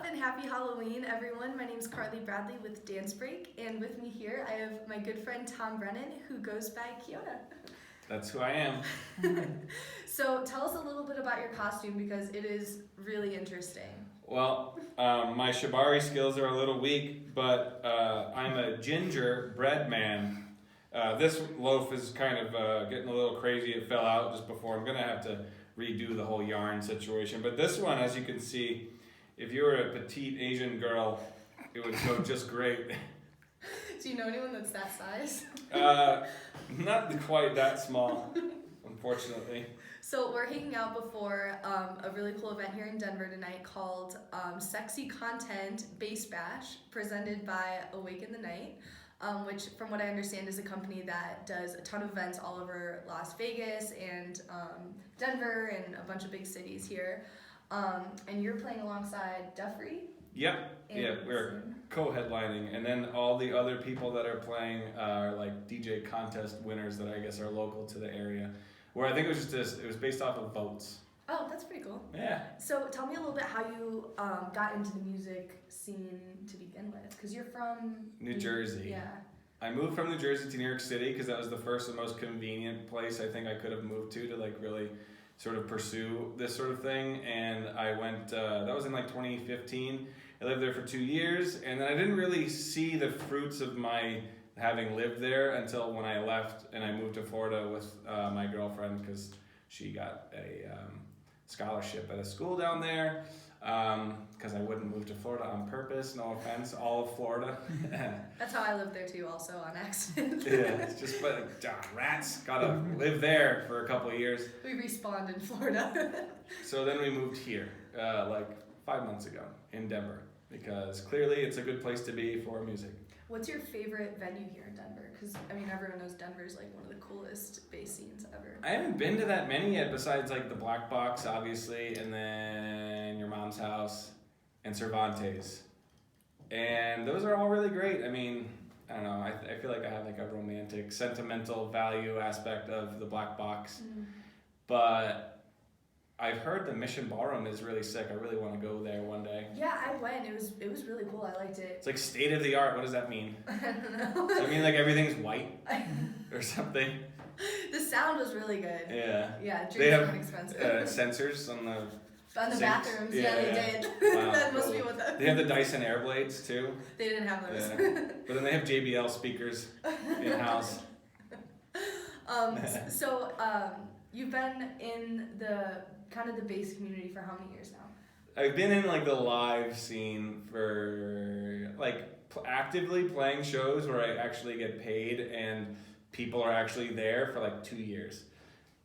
and happy Halloween, everyone. My name is Carly Bradley with Dance Break, and with me here I have my good friend Tom Brennan, who goes by Keota. That's who I am. So tell us a little bit about your costume because it is really interesting. Well, my shibari skills are a little weak, but I'm a gingerbread man. This loaf is kind of getting a little crazy. It fell out just before. I'm going to have to redo the whole yarn situation. But this one, as you can see, if you were a petite Asian girl, it would go just great. Do you know anyone that's that size? Not quite that small, unfortunately. So we're hanging out before a really cool event here in Denver tonight called Sexy Content Bass Bash, presented by Awake in the Night, which from what I understand is a company that does a ton of events all over Las Vegas and Denver and a bunch of big cities here. And you're playing alongside Duffrey? Yep. Yeah, we're co-headlining, and then all the other people that are playing are like DJ contest winners that I guess are local to the area. Where I think it was it was based off of votes. Oh, that's pretty cool. Yeah. So tell me a little bit how you got into the music scene to begin with, because you're from New Jersey. Yeah. I moved from New Jersey to New York City because that was the first and most convenient place I think I could have moved to like really sort of pursue this sort of thing. And I went, that was in like 2015. I lived there for 2 years, and then I didn't really see the fruits of my having lived there until when I left and I moved to Florida with my girlfriend because she got a scholarship at a school down there because I wouldn't move to Florida on purpose, no offense, all of Florida. That's how I lived there too, also on accident. Yeah, it's just like rats gotta live there for a couple of years. We respawned in Florida. So then we moved here like 5 months ago in Denver because clearly it's a good place to be for music. What's your favorite venue here in Denver? Because, I mean, everyone knows Denver's like one of the coolest bass scenes ever. I haven't been to that many yet besides like the Black Box, obviously, and then Your Mom's House and Cervantes. And those are all really great. I mean, I don't know, I feel like I have like a romantic, sentimental value aspect of the Black Box. Mm-hmm. But I've heard the Mission Ballroom is really sick. I really want to go there one day. Yeah, I went. It was really cool. I liked it. It's like state of the art. What does that mean? I don't know. Does that mean like everything's white or something? The sound was really good. Yeah. Yeah, drinks they have weren't expensive. Sensors on the sinks. Bathrooms. Yeah, they did. Wow, That must cool. be what that. They have the Dyson Airblades too. They didn't have those. Yeah. But then they have JBL speakers in house. So you've been in the kind of the bass community for how many years now? I've been in like the live scene for like actively playing shows where I actually get paid and people are actually there for like 2 years.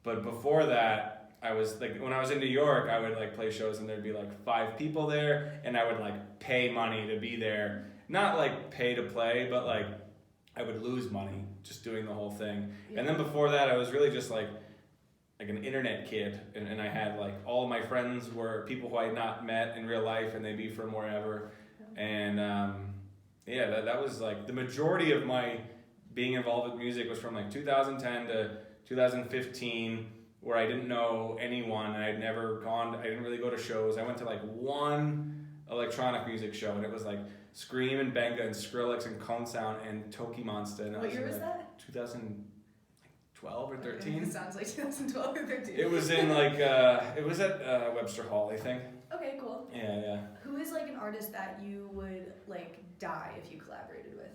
But before that, I was like, when I was in New York, I would like play shows and there'd be like 5 people there and I would like pay money to be there. Not like pay to play, but like I would lose money just doing the whole thing. Yeah. And then before that, I was really just like an internet kid, and I had like all of my friends were people who I had not met in real life, and they'd be from wherever, and that was like the majority of my being involved with music was from like 2010 to 2015, where I didn't know anyone, and I didn't really go to shows. I went to like one electronic music show, and it was like Scream and Benga and Skrillex and Cone Sound and Toki Monster. And what year was that? 2012 or 13. Okay, it sounds like 2012 or 13. It was in like it was at Webster Hall, I think. Okay, cool. Yeah. Who is like an artist that you would like die if you collaborated with?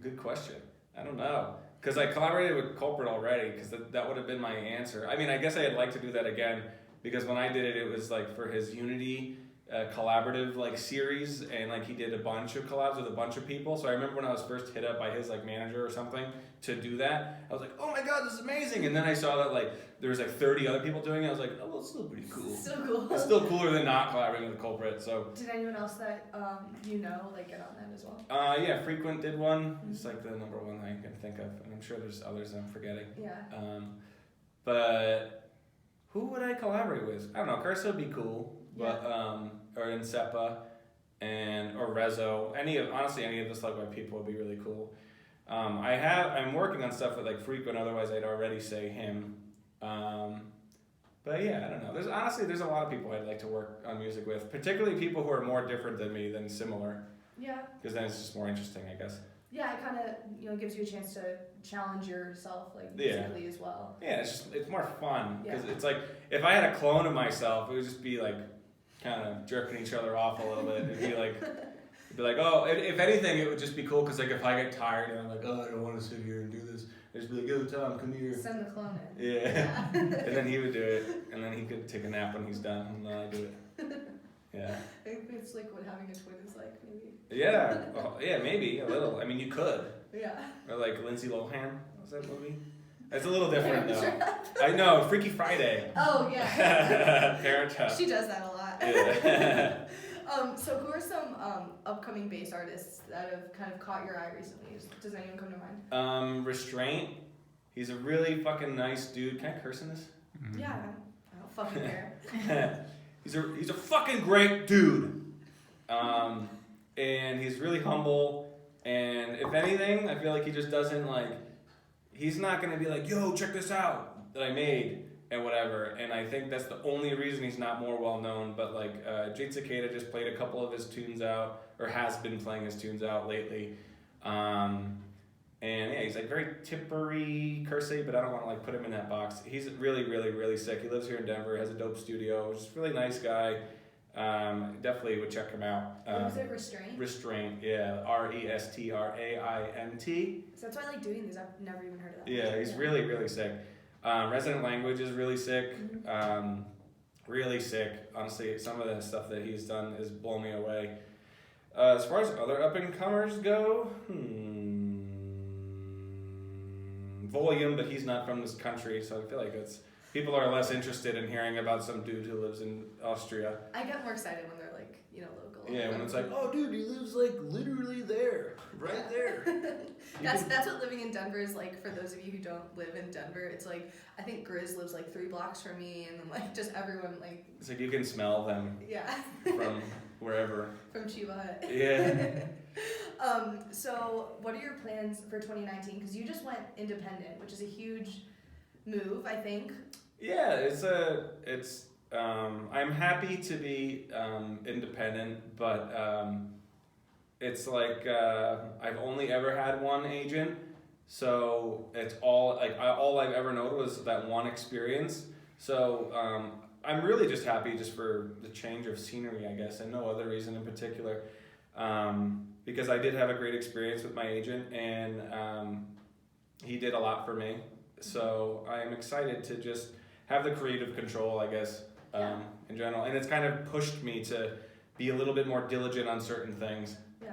Good question. I don't know, because I collaborated with Culprit already, because that would have been my answer. I mean, I guess I'd like to do that again, because when I did it, it was like for his Unity collaborative like series, and like he did a bunch of collabs with a bunch of people. So I remember when I was first hit up by his like manager or something to do that, I was like, oh my god, this is amazing. And then I saw that like there was like 30 other people doing it. I was like, oh, well, it's still pretty cool. Still cool. It's still cooler than not collaborating with Culprit. So did anyone else that you know like get on that as well? Yeah, Frequent did one. Mm-hmm. It's like the number one I can think of, and I'm sure there's others I'm forgetting. Yeah. But who would I collaborate with? I don't know. Cursa would be cool, but or Insepa or Rezo. Any of the Slugway people would be really cool. I'm working on stuff with like Frequent. Otherwise, I'd already say him. But yeah, I don't know. There's a lot of people I'd like to work on music with, particularly people who are more different than me than similar. Yeah. Because then it's just more interesting, I guess. Yeah, it kind of gives you a chance to challenge yourself like musically as well. Yeah, it's more fun because Yeah. it's like if I had a clone of myself, it would just be like kind of jerking each other off a little bit. It'd be like, oh, if anything, it would just be cool because like if I get tired and I'm like, oh, I don't want to sit here and do this, I'd just be like, oh, Tom, come here. Send the clone in. Yeah. And then he would do it, and then he could take a nap when he's done, and then I do it. Yeah. It's like what having a twin is like, maybe. Yeah. Yeah, maybe a little. I mean, you could. Yeah. Or like Lindsay Lohan. Was that movie? It's a little different though. I know, Freaky Friday. Oh yeah. Parent Trap. She does that a lot. Yeah. So who are some upcoming bass artists that have kind of caught your eye recently? Does anyone come to mind? Restraint. He's a really fucking nice dude. Can I curse in this? Yeah, I don't fucking care. He's a fucking great dude. And he's really humble. And if anything, I feel like he just doesn't like. He's not gonna be like, yo, check this out that I made and whatever. And I think that's the only reason he's not more well known. But like, Keota just played a couple of his tunes out, or has been playing his tunes out lately. And yeah, he's like very tippery, cursey, but I don't want to like put him in that box. He's really, really, really sick. He lives here in Denver, has a dope studio, just a really nice guy. Definitely would check him out. What was it, Restraint? Restraint, yeah, Restraint. So that's why I like doing these. I've never even heard of that. Yeah, he's really, really sick. Resident Language is really sick. Mm-hmm. Really sick. Honestly, some of the stuff that he's done has blown me away. As far as other up-and-comers go, Volume, but he's not from this country, so I feel like people are less interested in hearing about some dude who lives in Austria. I get more excited when they're like, local. Yeah, when it's like, oh dude, he lives like literally there, right there. That's what living in Denver is like for those of you who don't live in Denver. It's like, I think Grizz lives like 3 blocks from me, and then like just everyone like. It's like you can smell them. Yeah. From wherever. From Chiba Hut. Yeah. So what are your plans for 2019? Because you just went independent, which is a huge move, I think. Yeah, I'm happy to be independent, but it's like I've only ever had one agent, so it's all I've ever known was that one experience. So I'm really just happy just for the change of scenery, I guess, and no other reason in particular. Because I did have a great experience with my agent, and he did a lot for me. So I'm excited to just have the creative control, I guess, in general. And it's kind of pushed me to be a little bit more diligent on certain things. Yeah,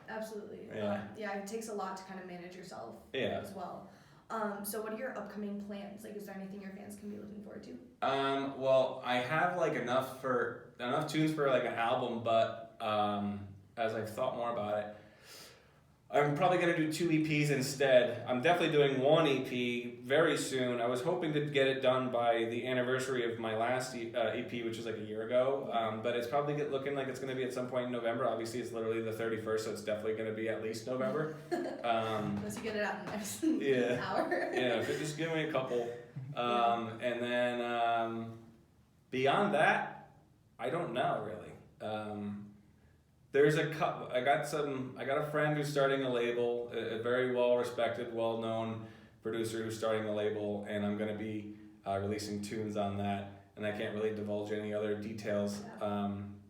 absolutely. Yeah. It takes a lot to kind of manage yourself as well. So what are your upcoming plans? Like, is there anything your fans can be looking forward to? Well, I have like enough tunes for like an album, but as I've thought more about it, I'm probably going to do 2 EPs instead. I'm definitely doing 1 EP very soon. I was hoping to get it done by the anniversary of my last EP, which was like a year ago. But it's probably looking like it's going to be at some point in November. Obviously, it's literally the 31st, so it's definitely going to be at least November. Unless you get it out in the next hour. Yeah, just give me a couple. And then beyond that, I don't know really. There's a couple. I got a friend who's starting a label, a very well-respected, well-known producer who's starting a label, and I'm going to be releasing tunes on that, and I can't really divulge any other details.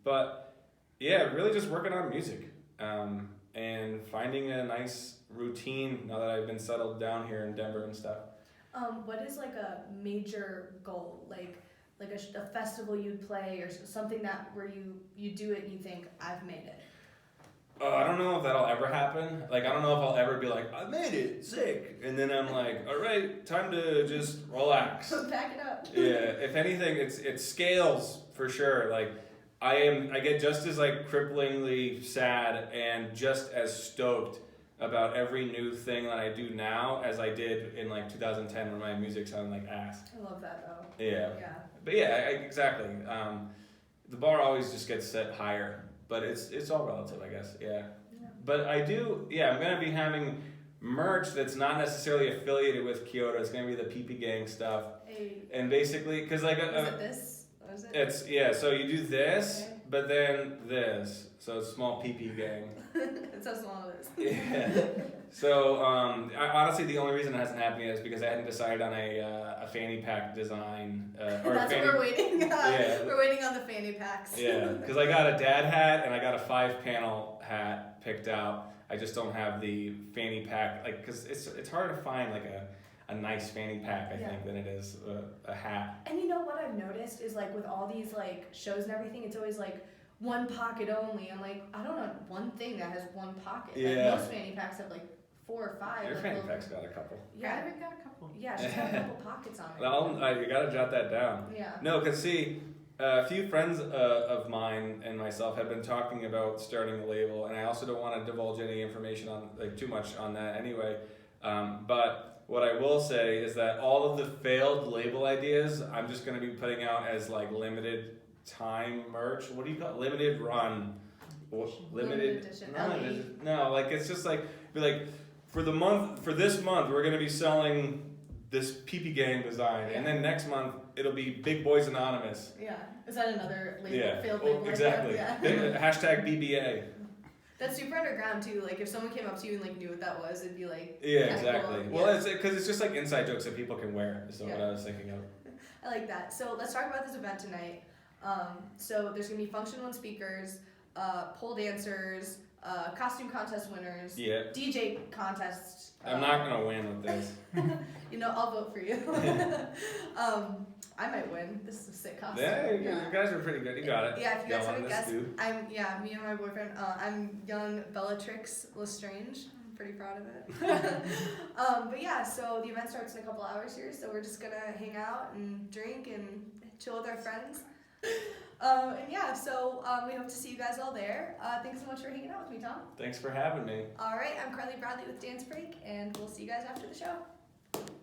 But yeah, really just working on music and finding a nice routine now that I've been settled down here in Denver and stuff. What is like a major goal? Like a festival you'd play, or something where you do it and you think, I've made it? I don't know if that'll ever happen. Like, I don't know if I'll ever be like, I made it, sick. And then I'm like, all right, time to just relax. Pack it up. Yeah, if anything, it scales for sure. Like, I get just as like cripplingly sad and just as stoked about every new thing that I do now as I did in like 2010 when my music sounded like ass. I love that though. Yeah. But yeah, exactly. The bar always just gets set higher, but it's all relative, I guess. Yeah. But I do. Yeah, I'm gonna be having merch that's not necessarily affiliated with Keota. It's gonna be the PP Gang stuff, Hey, and basically, cause like is it this? What is it? it's yeah. So you do this, Okay. but then this. So it's small PP Gang. It's how small it is. Yeah. So honestly, the only reason it hasn't happened yet is because I hadn't decided on a fanny pack design or That's fanny. what we're waiting on. Yeah. We're waiting on the fanny packs. Yeah, because I got a dad hat and I got a 5-panel hat picked out. I just don't have the fanny pack, like, because it's hard to find like a nice fanny pack, I think, than it is a hat. And you know what I've noticed is like with all these like shows and everything, it's always like one pocket only. I'm like, I don't know one thing that has one pocket. Yeah. Like most fanny packs have like 4 or 5. Your like, fanny little- pack's got a couple. Yeah, I've got a couple. yeah, she's got a couple pockets on it. Well, you gotta jot that down. Yeah. No, because see, a few friends of mine and myself have been talking about starting a label, and I also don't want to divulge any information on like too much on that anyway. But what I will say is that all of the failed label ideas, I'm just going to be putting out as like limited time merch. What do you call it? Limited run? Limited edition. No, LE. no, like it's just like be like for this month we're going to be selling this PP Gang design, and then next month it'll be Big Boys Anonymous. Yeah. Is that another label? Yeah. Failed Oh, label? idea? exactly. Yeah. Hashtag BBA. That's super underground too. Like if someone came up to you and like knew what that was, it'd be like. Yeah, kinda exactly. cool. Well, Yeah. it's because it's just like inside jokes that people can wear. Is what Yeah. I was thinking of. I like that. So let's talk about this event tonight. So there's gonna be function 1 speakers, pole dancers, costume contest winners, Yeah. DJ contests. I'm not gonna win with this. You know, I'll vote for you. I might win. This is a sick costume. Yeah, you guys are pretty good. You got it. Yeah, if you guys Go on, haven't let's guessed, do. me and my boyfriend. I'm young Bellatrix Lestrange. I'm pretty proud of it. But yeah, so the event starts in a couple hours here, so we're just gonna hang out and drink and chill with our friends. And yeah, so we hope to see you guys all there. Thanks so much for hanging out with me, Tom. Thanks for having me. All right, I'm Carly Bradley with Dance Break, and we'll see you guys after the show.